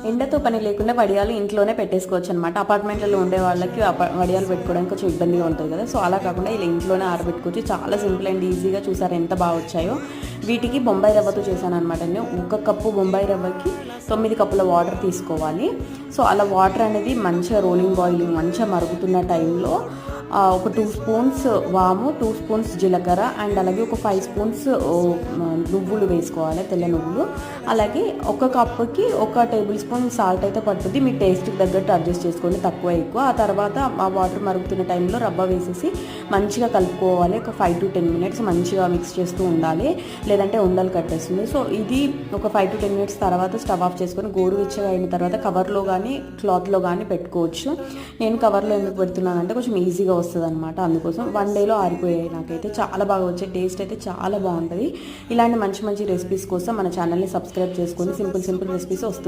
ఎండతో పని లేకుండా వడియాలు ఇంట్లోనే పెట్టేసుకోవచ్చు అనమాట. అపార్ట్మెంట్లలో ఉండే వాళ్ళకి వడియాలు పెట్టుకోవడానికి కొంచెం ఇబ్బందిగా ఉంటుంది కదా, సో అలా కాకుండా ఇలా ఇంట్లోనే ఆరబెట్టుకోవచ్చు. చాలా సింపుల్ అండ్ ఈజీగా. చూసారు ఎంత బాగా వచ్చాయో. వీటికి బొంబాయి రవ్వతో చేశాను అనమాట. నేను 1 కప్పు బొంబాయి రవ్వకి 9 కప్పుల వాటర్ తీసుకోవాలి. సో అలా వాటర్ అనేది మంచిగా రోలింగ్ బాయిలింగ్ మంచిగా మరుగుతున్న టైంలో ఒక 2 స్పూన్స్ వాము, 2 స్పూన్స్ జీలకర్ర అండ్ అలాగే ఒక 5 స్పూన్స్ నువ్వులు వేసుకోవాలి, తెల్ల నువ్వులు. అలాగే 1 కప్పుకి 1 టేబుల్ స్పూన్ సాల్ట్ అయితే పడుతుంది. మీ టేస్ట్కి తగ్గట్టు అడ్జస్ట్ చేసుకోండి, తక్కువ ఎక్కువ. ఆ తర్వాత ఆ వాటర్ మరుగుతున్న టైంలో రవ్వ వేసేసి మంచిగా కలుపుకోవాలి. ఒక 5 to 10 minutes మంచిగా మిక్స్ చేస్తూ ఉండాలి, లేదంటే ఉండలు కట్టేస్తుంది. సో ఇది ఒక 5 to 10 minutes తర్వాత స్టవ్ ఆఫ్ చేసుకొని గోరువెచ్చగా అయిన తర్వాత కవర్లో కానీ క్లాత్లో కానీ పెట్టుకోవచ్చు. నేను కవర్లో ఎందుకు పెడుతున్నానంటే కొంచెం ఈజీగా వస్తుంది అనమాట, అందుకోసం. 1 డేలో ఆరిపోయాయి. నాకైతే చాలా బాగా వచ్చాయి. టేస్ట్ అయితే చాలా బాగుంటుంది. ఇలాంటి మంచి మంచి రెసిపీస్ కోసం మన ఛానల్ని సబ్స్క్రైబ్ చేసుకొని సింపుల్ రెసిపీస్ వస్తుంది.